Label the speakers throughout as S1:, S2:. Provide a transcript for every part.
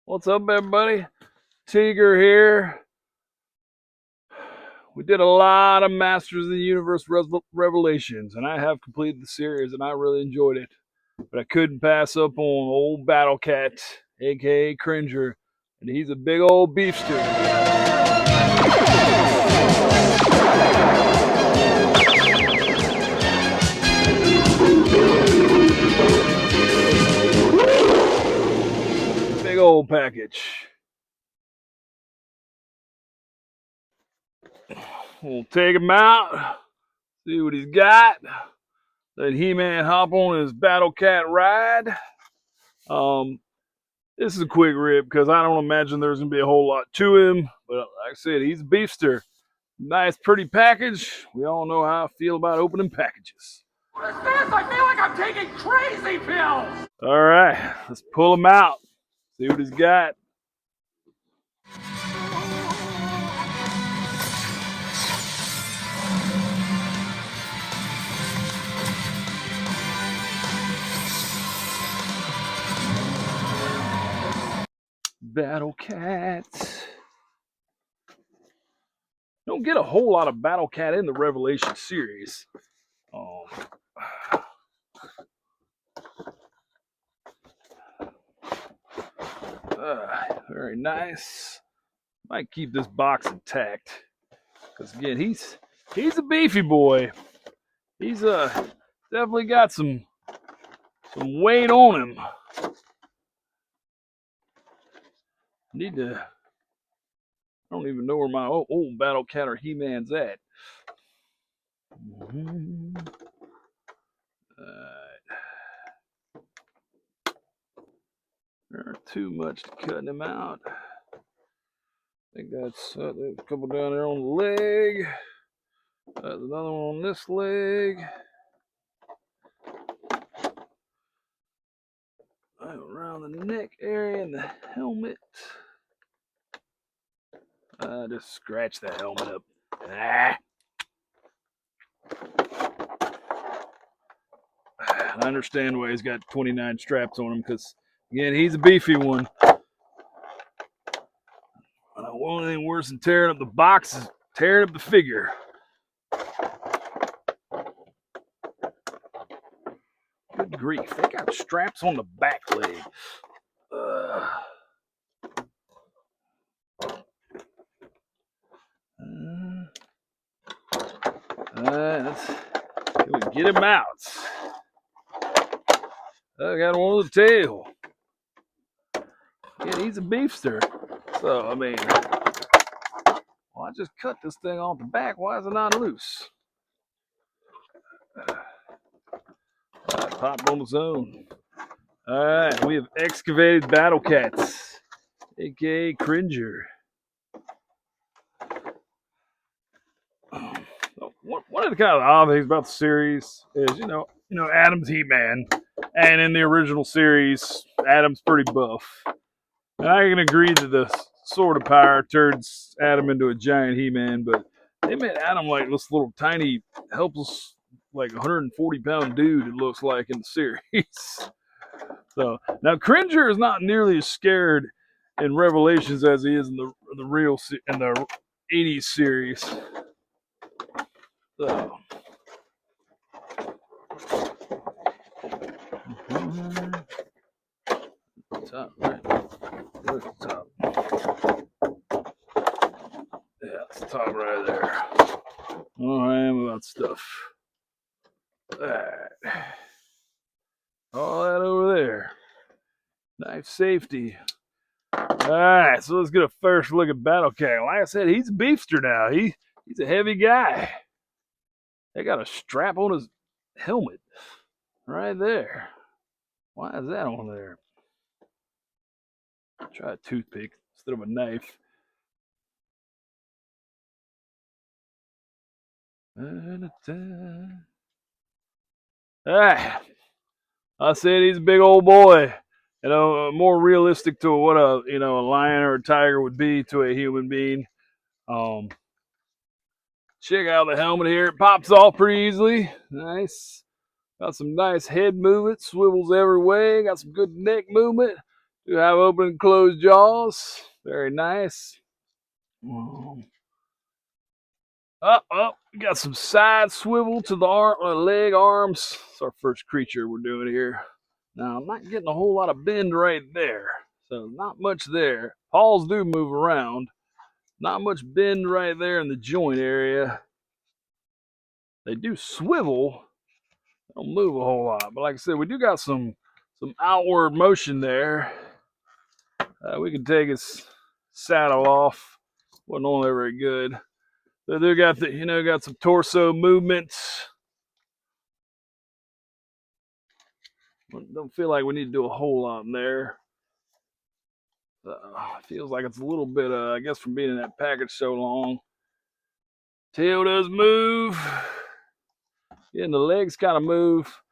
S1: What's up, everybody? Tiger here. We did a lot of Masters of the Universe Revelations, and I have completed the series, and I really enjoyed it. But I couldn't pass up on old Battle Cat, aka Cringer, and he's a big old beefster. Big old package. We'll take him out, see what he's got. Let He-Man hop on his Battle Cat ride. This is a quick rip because I don't imagine there's going to be a whole lot to him. But like I said, he's a beefster. Nice, pretty package. We all know how I feel about opening packages.
S2: What is this? I feel like I'm taking crazy pills!
S1: All right, let's pull him out. See what he's got. Battle Cat. Don't get a whole lot of Battle Cat in the Revelation series. Very nice. Might keep this box intact because again, he's a beefy boy. He's definitely got some weight on him. I don't even know where my old Battle Cat or He-Man's at. Not too much to cutting him out. I think that's there's a couple down there on the leg. There's another one on this leg. Around the neck area and the helmet. Just scratch the helmet up. I understand why he's got 29 straps on him because, again, he's a beefy one. I don't want anything worse than tearing up the box is tearing up the figure. Good grief, they got straps on the back leg. Let's get him out. I got him on the tail. Yeah, he's a beefster. So, I mean, well, I just cut this thing off the back. Why is it not loose? Popped on its own. All right, we have excavated Battle Cats, aka Cringer. One of the kind of odd things about the series is, you know, Adam's He-Man, and in the original series, Adam's pretty buff. And I can agree that the Sword of Power turns Adam into a giant He-Man, but they made Adam like this little tiny, helpless, like 140-pound dude, it looks like, in the series. So now Cringer is not nearly as scared in Revelations as he is in the real in the 80s series. So top, right? Where's the top? Yeah, it's the top right there. Oh, I am about stuff. Alright. All that over there. Knife safety. Alright, so let's get a first look at Battle Cat. Like I said, he's a beefster now. He's a heavy guy. They got a strap on his helmet. Right there. Why is that on there? Try a toothpick instead of a knife. Alright. I said he's a big old boy. You know, more realistic to what a lion or a tiger would be to a human being. Check out the helmet here. It pops off pretty easily. Nice. Got some nice head movement. Swivels every way. Got some good neck movement. Do have open and closed jaws. Very nice. We got some side swivel to the leg arms. It's our first creature we're doing here. Now, I'm not getting a whole lot of bend right there. So, not much there. Paws do move around. Not much bend right there in the joint area. They do swivel. They don't move a whole lot. But like I said, we do got some outward motion there. We can take his saddle off. Wasn't all very good. They got got some torso movements. Don't feel like we need to do a whole lot in there. Feels like it's a little bit, I guess, from being in that package so long. Tail does move. Yeah, and the legs kind of move.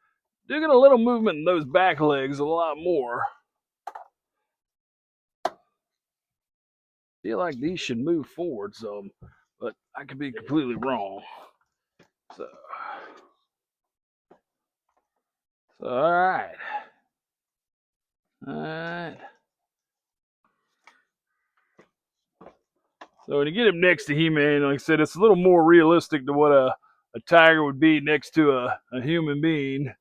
S1: Do get a little movement in those back legs, a lot more. Feel like these should move forward some, but I could be completely wrong. So all right. All right. So when you get him next to He-Man, like I said, it's a little more realistic to what a tiger would be next to a human being.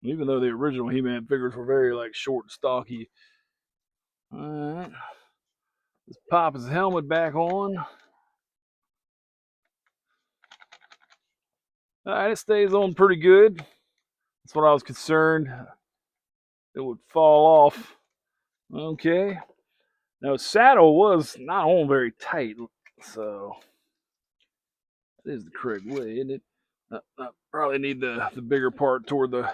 S1: Even though the original He-Man figures were very like short and stocky. All right. Let's pop his helmet back on. All right, it stays on pretty good. That's what I was concerned. It would fall off. Okay. Now, saddle was not on very tight, so that is the correct way, isn't it? I probably need the bigger part toward the.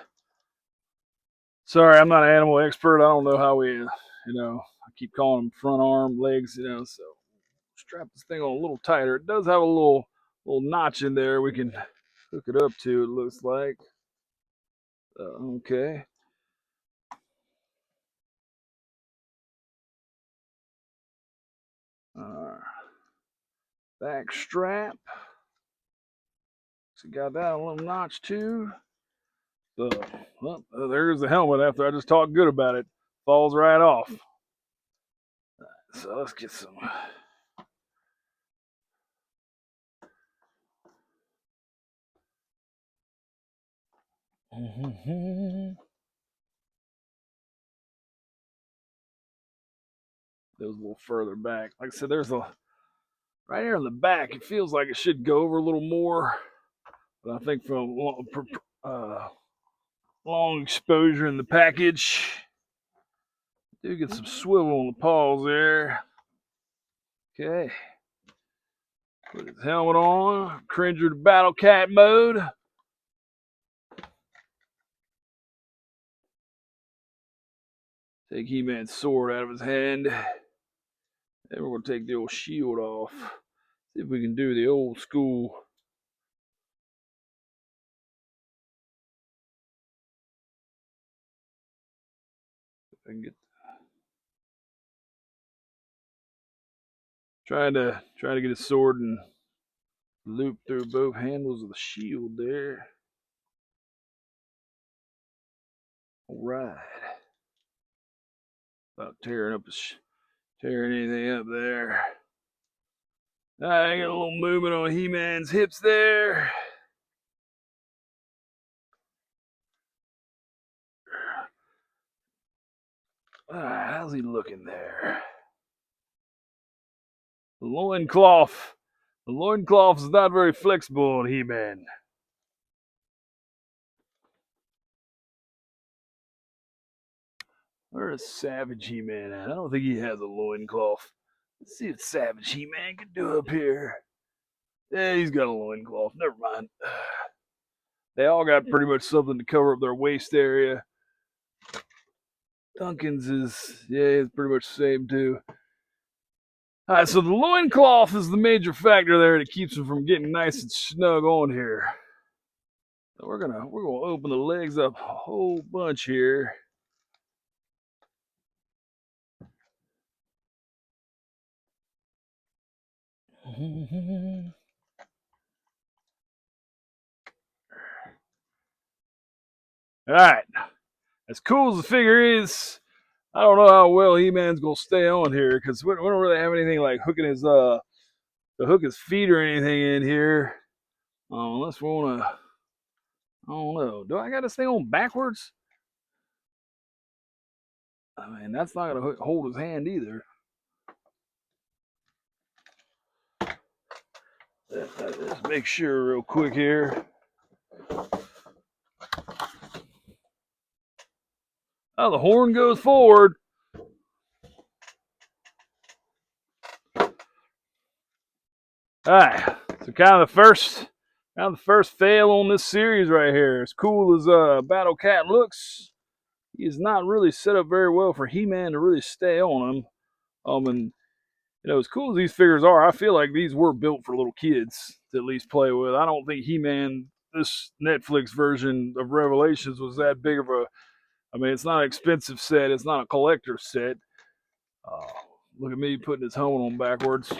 S1: Sorry, I'm not an animal expert. I don't know how we, I keep calling them front arm, legs, so strap this thing on a little tighter. It does have a little notch in there we can hook it up to, it looks like. Okay. Back strap. So got that little notch too. So, there's the helmet after I just talked good about it. Falls right off. So let's get some. Those a little further back. Like I said, there's a right here in the back. It feels like it should go over a little more, but I think from long exposure in the package, do get some swivel on the paws there. Okay. Put his helmet on. Cringer to battle cat mode. Take He-Man's sword out of his hand. Then we're going to take the old shield off. See if we can do the old school. I can get trying to get his sword and loop through both handles of the shield there. All right. Without tearing anything up there. I got a little movement on He-Man's hips there. Alright, how's he looking there? The loincloth. The loincloth is not very flexible on He-Man. Where's Savage He-Man at? I don't think he has a loincloth. Let's see what Savage He-Man can do up here. Yeah, he's got a loincloth. Never mind. They all got pretty much something to cover up their waist area. Duncan's is pretty much the same too. Alright, so the loincloth is the major factor there that keeps him from getting nice and snug on here. So we're gonna open the legs up a whole bunch here. Alright. As cool as the figure is, I don't know how well He-Man's gonna stay on here because we don't really have anything like hooking his to hook his feet or anything in here. Unless we wanna, I don't know. Do I got to stay on backwards? I mean, that's not gonna hold his hand either. Let's make sure real quick here. Oh, the horn goes forward. All right, so kind of the first fail on this series right here. As cool as Battle Cat looks, he is not really set up very well for He-Man to really stay on him. And you know, as cool as these figures are, I feel like these were built for little kids to at least play with. I don't think He-Man, this Netflix version of Revelations, was that big of a. I mean, it's not an expensive set. It's not a collector's set. Uh, Look at me putting his helmet on backwards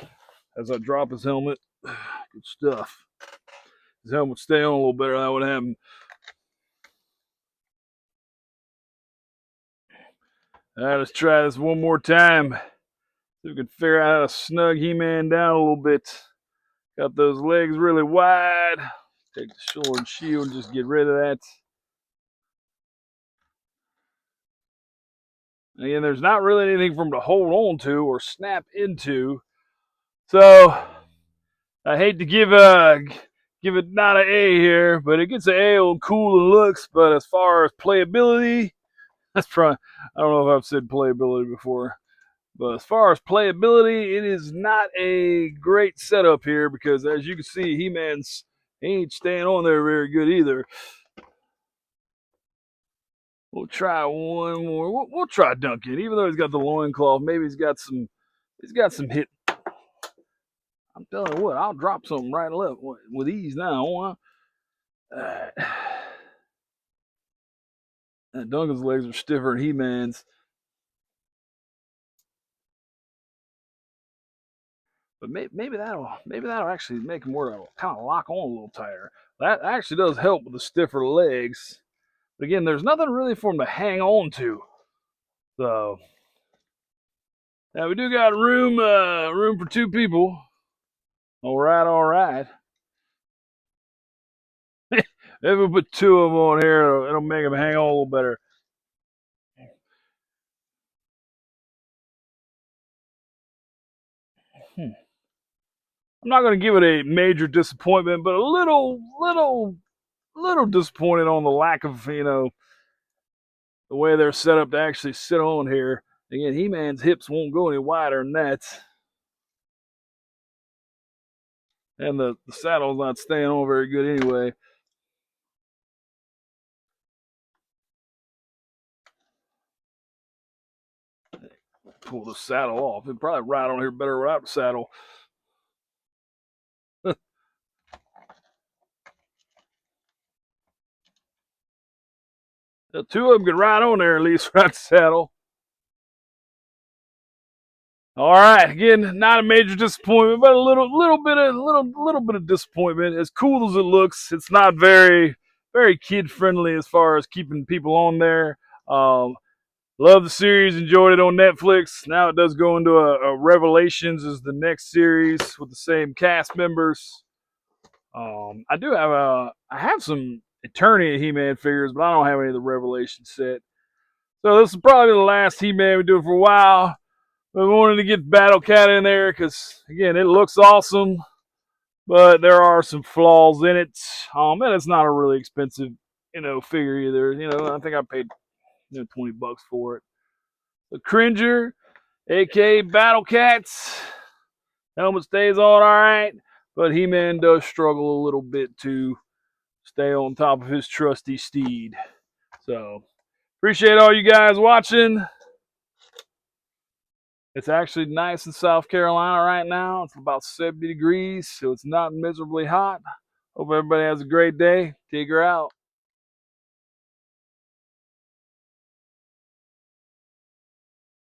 S1: as I drop his helmet. Good stuff. His helmet would stay on a little better. That would happen. All right, let's try this one more time. See if we can figure out how to snug He-Man down a little bit. Got those legs really wide. Take the sword and shield and just get rid of that. Again, there's not really anything for him to hold on to or snap into. So I hate to give it not an A here, but it gets an A on cool and looks. But as far as playability, that's probably, I don't know if I've said playability before. But as far as playability, it is not a great setup here because, as you can see, He-Man's ain't staying on there very good either. We'll try one more. We'll try Duncan, even though he's got the loincloth. Maybe he's got some hit. I'm telling you what, I'll drop something right and left with ease now. Right. Duncan's legs are stiffer than He-Man's. But maybe that'll actually make him more kind of lock on a little tighter. That actually does help with the stiffer legs. But again, there's nothing really for him to hang on to. So now we do got room for two people. All right. If we put two of them on here, it'll make them hang on a little better. I'm not going to give it a major disappointment, but a little disappointed on the lack of, the way they're set up to actually sit on here. Again, He-Man's hips won't go any wider than that. And the saddle's not staying on very good anyway. Pull the saddle off. It'd probably ride on here better without the saddle. The two of them could ride on there at least without the saddle. All right, again, not a major disappointment, but a little bit of disappointment. As cool as it looks, it's not very kid friendly as far as keeping people on there. Love the series, enjoyed it on Netflix. Now it does go into a Revelations is the next series with the same cast members. I do have I have some Eternia He-Man figures, but I don't have any of the Revelation set. So this is probably the last He-Man we do for a while. We wanted to get Battle Cat in there because, again, it looks awesome, but there are some flaws in it. And it's not a really expensive, figure either. I think I paid $20 for it. The Cringer, aka Battle Cats, helmet stays on all right, but He-Man does struggle a little bit to stay on top of his trusty steed. So, appreciate all you guys watching. It's actually nice in South Carolina right now. It's about 70 degrees, so it's not miserably hot. Hope everybody has a great day. Tigger out.